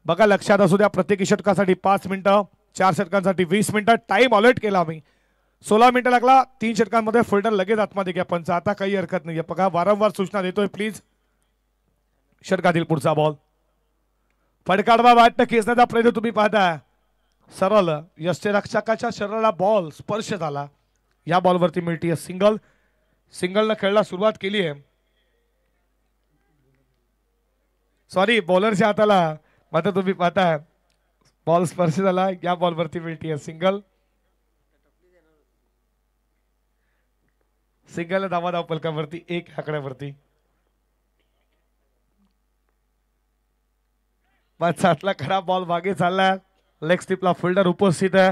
बघा लक्षात असू द्या प्रत्येक षटकासाठी 5 मिनिटं 4 षटकांसाठी 20 मिनिटं टाइम अलर्ट केला आम्ही. 16 मिनिटं लागला 3 षटकांमध्ये फुलटन लगेच आतमध्ये घ्या पंच. आता काही हरकत नाहीये. बघा वारंवार सूचना देतोय प्लीज. षटकातील पुढचा बॉल फडकाडवा वाटतं खेचण्याचा प्रयत्न तुम्ही पाहता. सरळ यष्टीरक्षकाच्या शरीराला बॉल स्पर्श झाला. या बॉलवरती मिळते सिंगल. सिंगलनं खेळला सुरुवात केली आहे. सॉरी बॉलरच्या हाताला मात्र तुम्ही पाहता बॉल स्पर्श झाला. या बॉलवरती मिळते सिंगल. सिंगल धावा फलकावरती 1 आकड्यावरती. सातला खरा बॉल मागे चालला. लेग स्टिपला फिल्डर उपस्थित आहे.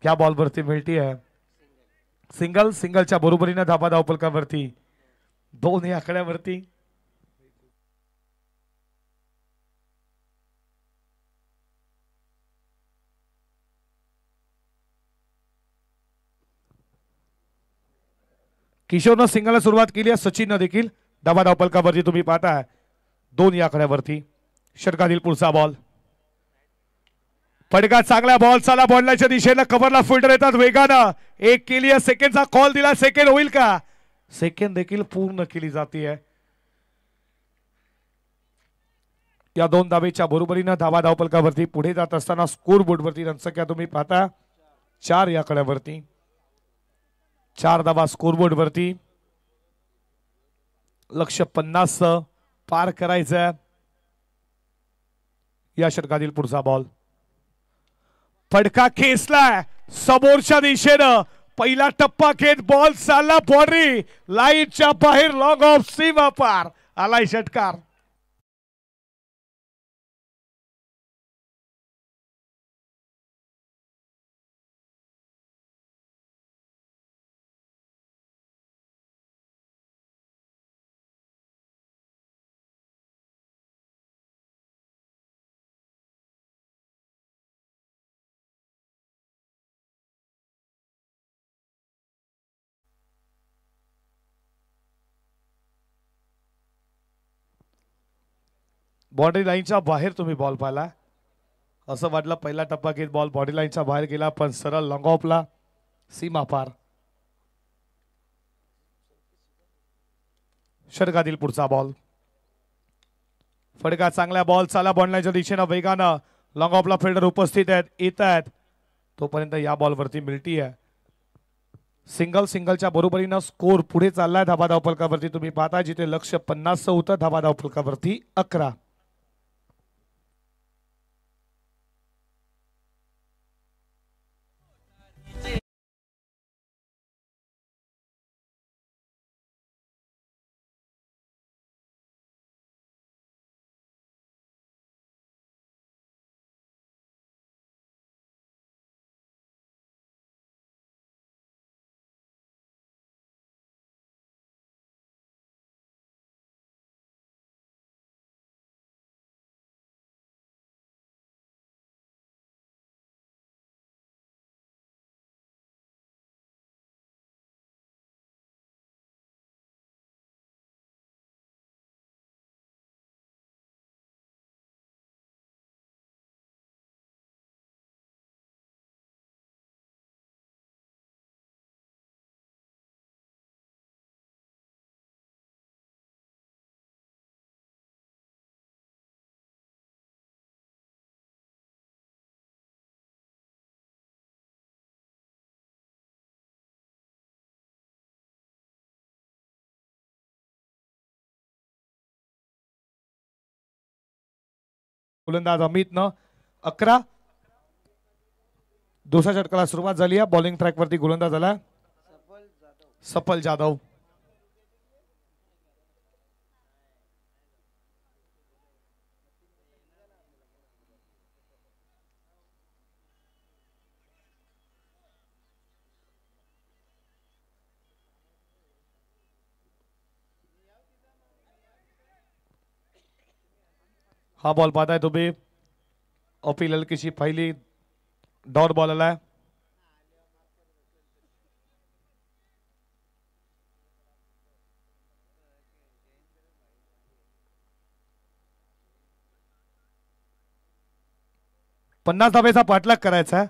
या बॉलवरती मिळती आहे सिंगल. सिंगलच्या बरोबरीने धावा फलकावरती 2 आकड्यावरती. किशोरनं सिंगलला सुरुवात केली आहे. सचिननं देखील धावा फलकावरती तुम्ही पाहता 2 आकड्यावरती. षटकातील पुढचा बॉल फटका चांगला बॉल चाला बॉलच्या दिशेनं कव्हरला फिल्डर येतात वेगानं. 1 केली आहे. सेकंडचा कॉल दिला. सेकंड होईल का? सेकंड देखील पूर्ण केली जाते. या 2 धावेच्या बरोबरीनं धावा धावपलकावरती पुढे जात असताना स्कोर बोर्डवरती रनसंख्या तुम्ही पाहता 4 या कड्यावरती. 4 धावा स्कोर बोर्डवरती. लक्ष्य 50 पार करायचं. या षटकातील पुढचा बॉल फटका खेचलाय समोरच्या दिशेनं. पहिला टप्पा घेत बॉल चालला बॉर्डरी लाईनच्या बाहेर लॉंग ऑफ सीमा पार आलाय षटकार. बॉडी लाईनच्या बाहेर तुम्ही बॉल पाहिला. असं वाटलं पहिला टप्पा घेत बॉल बॉडी लाईनच्या बाहेर गेला पण सरळ लॉंग ऑफला सीमा पार. षटकातील पुढचा बॉल फटका चांगला बॉल चाला बॉलच्या दिशेनं वेगानं लॉंग ऑफला फिल्डर उपस्थित आहेत येत आहेत. तोपर्यंत या बॉलवरती मिळती आहे सिंगल. सिंगलच्या बरोबरीनं स्कोर पुढे चाललाय धाबा धावफलकावरती तुम्ही पाहता. जिथे लक्ष्य 50 होतं धाबा धावफलकावरती 11. गोलंदाज अमितनं 11. दुसऱ्या षटकाला सुरुवात झाली आहे. बॉलिंग ट्रॅक वरती गोलंदाज आला सफल जाधव. हा बॉल पाहताय तुम्ही. अपील हलकीची पहिली डॉट बॉल आलाय. पन्नास धाब्याचा पाठलाग करायचा.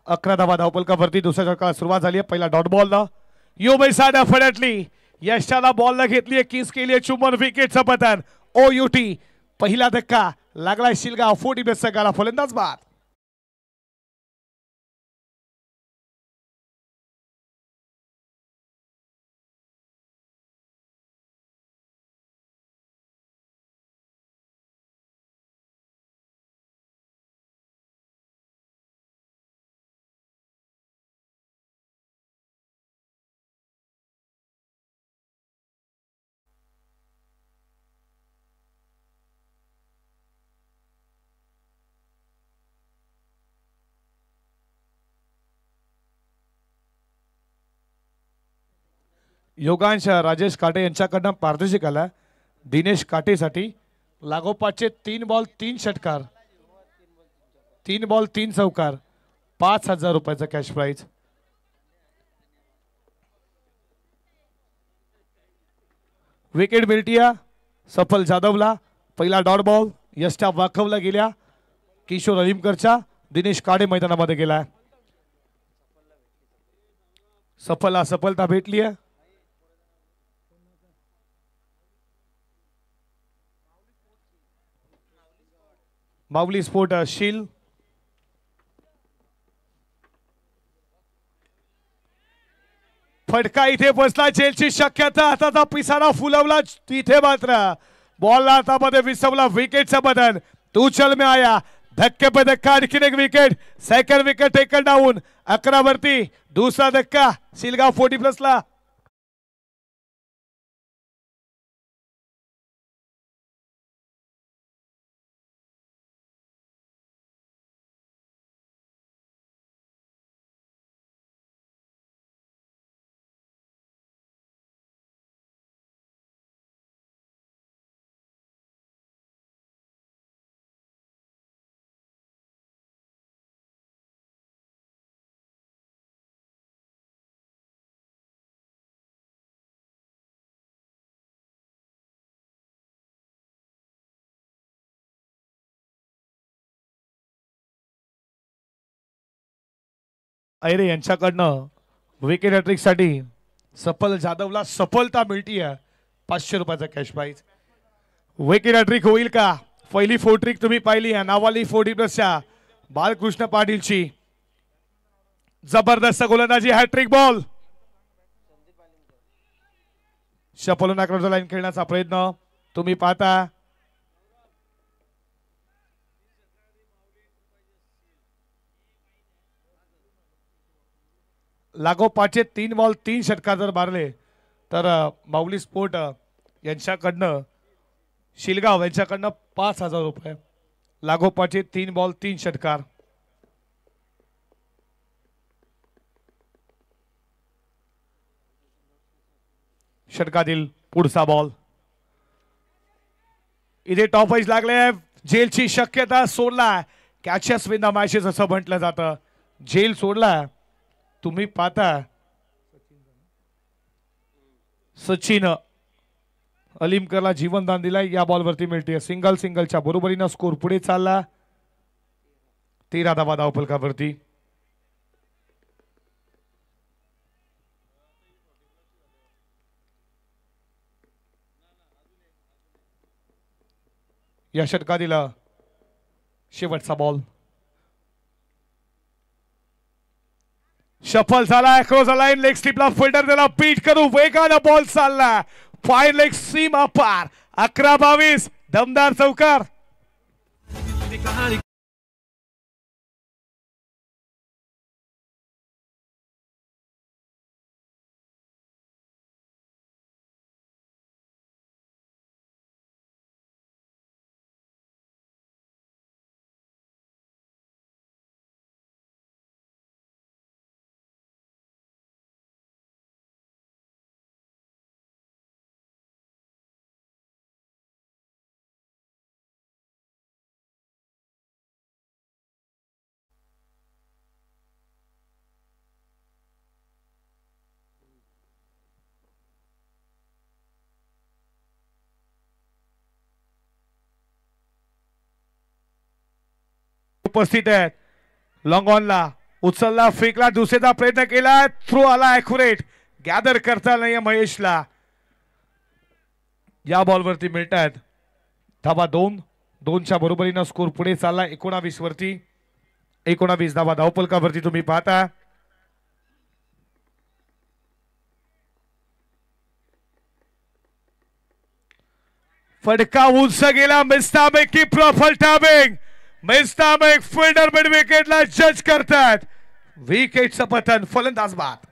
11 धावा धावपलकावरती दुसऱ्या षटकाला सुरुवात झाली आहे. पहिला डॉट बॉल ना यो बैसा डेफिनेटली यशाला बॉलला घेतलीये किस केलीये चुंबन विकेटचं पतन. OUT पहिला धक्का लागलाय शिलगाव 40 बेसचा गाला फलंदाज बाद. योगांश राजेश काटे यांच्याकडनं पारितोषिक आला. दिनेश काटेसाठी लागोपाठचे 3 बॉल 3 षटकार, 3 बॉल 3 चौकार, 5,000 रुपयाचा कॅश प्राइज. विकेट मिळतीया सफल जाधवला. पहिला डॉट बॉल यष्टा वाखवला गेल्या किशोर अलिमकरच्या. दिनेश काटे मैदानामध्ये गेलाय. सफलला सफलता भेटली आहे. माऊली स्पोर्ट शील फटका इथे बसला. जेलची शक्यता हाताचा पिसारा फुलवला तिथे मात्र बॉल हातामध्ये विसवला. विकेटचं बदल तू चल में आया. धक्के पे धक्का आणखीन एक wicket. Second wicket taken down 11 वरती. दुसरा धक्का शिलगाव 40+ ला. अरे यांच्याकडनं विकेट हॅट्रिक साठी सफल जाधवला सफलता मिळती आहे. 500 रुपयाचा कॅश प्राइज. विकेट हॅट्रिक होईल का? पहिली 4 ट्रिक तुम्ही पाहिली आहे. नावाली 40+ बालकृष्ण पाटीलची जबरदस्त गोलंदाजी. हॅट्रिक बॉल शपलून आक्रमण लाईन खेळण्याचा प्रयत्न तुम्ही पाहता. लागोपाठचे 3 बॉल 3 षटकार जर मारले तर माऊली स्पोर्ट यांच्याकडनं शिलगाव यांच्याकडनं 5,000 रुपये. लागोपाठचे 3 बॉल 3 षटकार. षटकातील पुढचा बॉल इथे टॉप वाईज लागले. जेलची शक्यता सोडला. कॅचेस विन द मॅचेस असं म्हटलं जातं. जेल सोडला. तुम्ही पाहता सचिन अलिमकरला जीवनदान दिलाय. या बॉलवरती मिळते सिंगलच्या बरोबरीनं स्कोर पुढे चालला. 13 धावा धावफलकावरती. या षटकातील शेवटचा बॉल शफल झाला. क्रॉस लाईन लेग स्लिपला फिल्डर त्याला पीट करू वेगानं बॉल चालला. फाईन लेग सीमा पार. 11-22 दमदार चौकार. उपस्थित आहेत. लॉंग ऑनला उचलला, फेकला, दुसऱ्याचा प्रयत्न केला, थ्रो आला ॲक्युरेट, गॅदर करता नाही महेशला. या बॉलवरती मिळतात धाबा 2-2च्या बरोबरीनं स्कोर पुढे चालला 19 वरती. 19 धाबा धावपलकावरती तुम्ही पाहता. फटका उंच गेला, मिस्तामेक की प्रॉफल टायमिंग. मिस्तामेक फिल्डर मिड विकेटला जज करतात. विकेटचं पतन, फलंदाज बाद.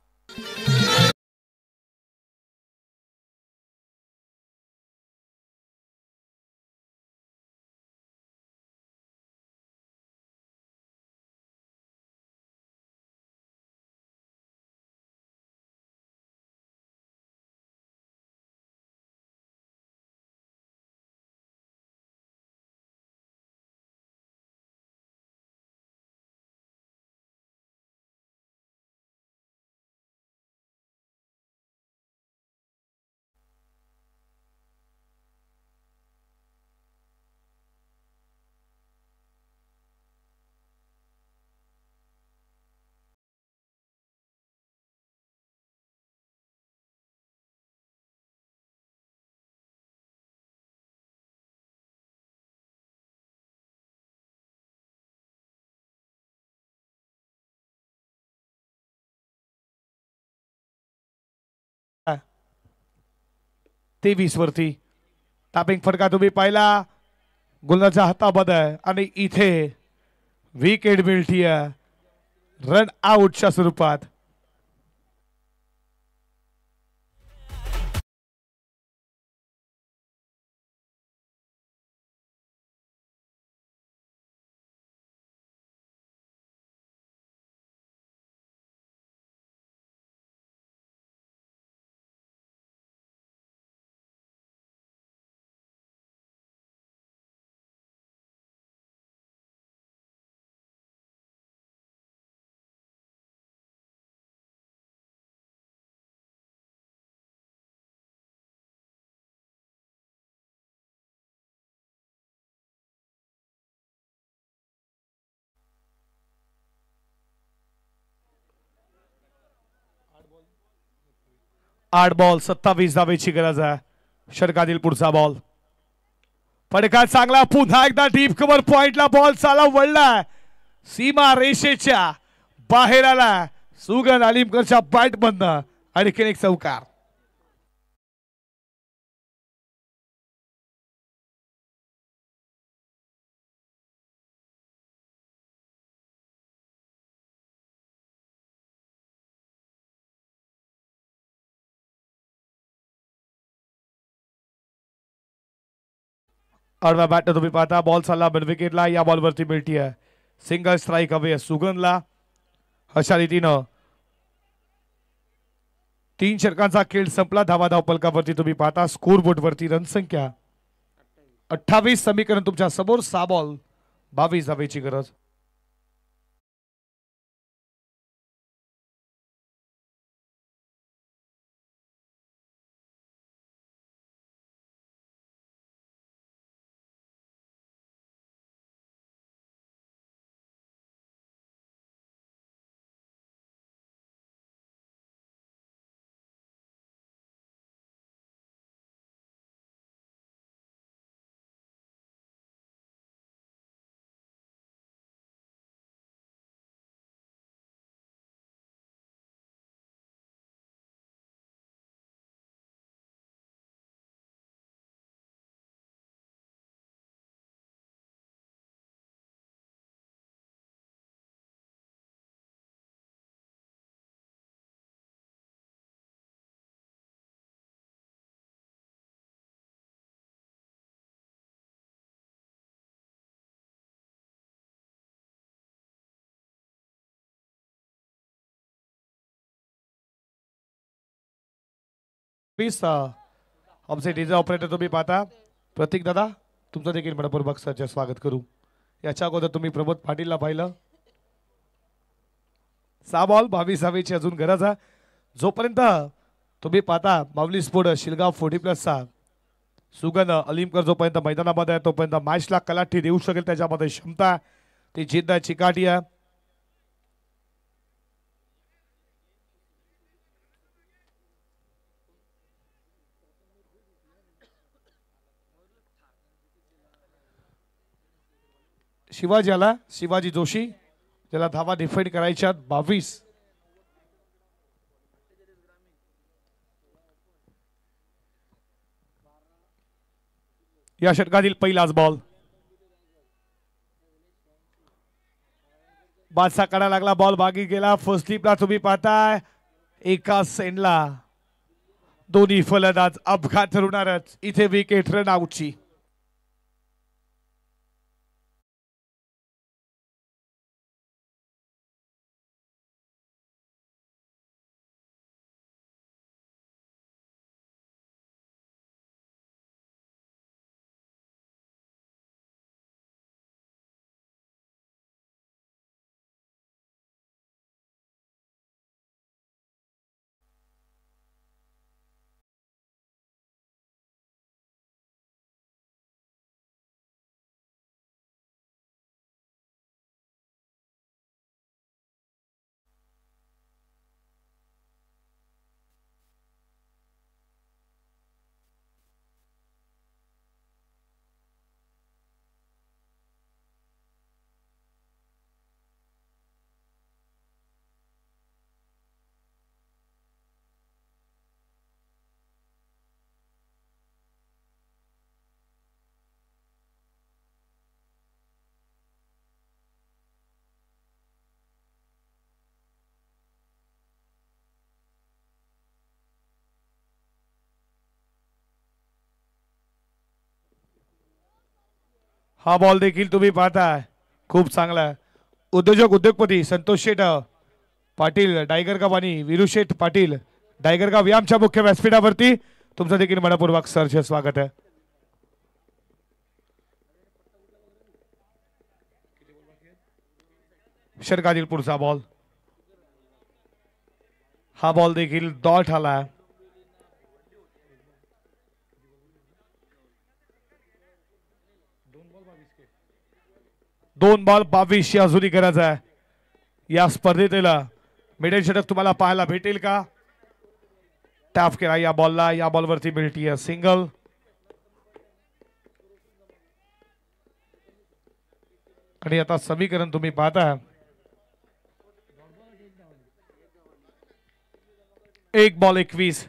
तेवीस वरती टापिंग फटका तुम्ही पाहिला, गुलाच्या हातामध्ये आणि इथे विकेट मिळतीये रन आउटच्या स्वरूपात. आठ बॉल 27 धावेची गरज आहे. षटकातील पुढचा बॉल, फटका चांगला, पुन्हा एकदा डीप कव्हर पॉइंटला बॉल चाला वळला, सीमा रेषेच्या बाहेर आला. सुगन अलीमकरच्या बॅट मधनं आणखीन एक चौकार. आडव्या बॅटनं तुम्ही पाहता, बॉल चालला मिड विकेटला. या बॉलवरती मिळती आहे सिंगल स्ट्राईक हवे सुगनला. अशा रीतीनं 3 षटकांचा खेळ संपला. धावा धावपलकावरती तुम्ही पाहता, स्कोर बोर्ड वरती रन संख्या 28. समीकरण तुमच्या समोर, 6 बॉल 22 धावेची गरज. प्लीज आमचे डीजे ऑपरेटर तुम्ही पाहता प्रतीक दादा तुमचं देखील मनपूर्वक सरचे स्वागत करू. याच्या अगोदर तुम्ही प्रमोद पाटीलला पाहिलं. 6 बॉल 22 अजून गरज आहे. जोपर्यंत तुम्ही पाहता माऊली स्पोर्ट शिलगाव 40+चा सुगंध अलीमकर जोपर्यंत मैदानामध्ये आहे तोपर्यंत मॅचला कलाठी देऊ शकेल त्याच्यामध्ये क्षमता ती जिद्द आहे चिकाटी आहे. शिवाजी आला शिवाजी जोशी ज्याला धावा डिफेंड करायच्या 22. या षटकातील पहिलाच बॉल बादशा काढा लागला. बॉल बागी गेला. फर्स्ट स्लिपला तुम्ही पाहताय एका सेंडला दोन्ही फलंदाज अपघात ठरवणारच. इथे विकेट रन आउटची. हा बॉल देखील तुम्ही पाहताय खूप चांगला. उद्योजपती संतोष शेठ पाटील डायगरगाव आणि वीरू शेठ पाटील डायगरगाव या आमच्या मुख्य व्यासपीठावरती तुमचं देखील मनपूर्वक सरचे स्वागत आहे. षटकातील पुढचा बॉल हा बॉल देखील डॉट आला. 2 बॉल 22 अजूनही गरज आहे. या स्पर्धेला मिडल षटक तुम्हाला पाहायला भेटेल का? टॅप केला या बॉलला. या बॉलवरती मिळतीये सिंगल. आणि आता समीकरण तुम्ही पाहता 1 बॉल 21.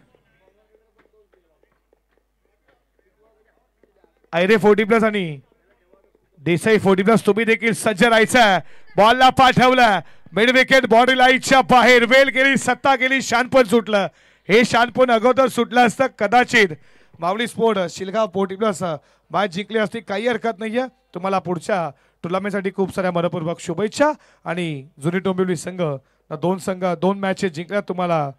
आयरे 40+ आणि देसाई 40+ तुम्ही देखील सज्ज राहायचं. बॉलला पाठवलं मिड विकेट बॉडी लाईनच्या बाहेर. वेल गेली सत्ता गेली शानपण सुटलं. हे शानपण अगोदर सुटलं असतं कदाचित माऊली स्पोर्ट शिलगाव 40+ मॅच जिंकली असती. काही हरकत नाहीये. तुम्हाला पुढच्या टुर्नामेंटसाठी खूप साऱ्या मनपूर्वक शुभेच्छा. आणि जुनी डोंबिवली संघ 2 मॅचेस जिंकल्या. तुम्हाला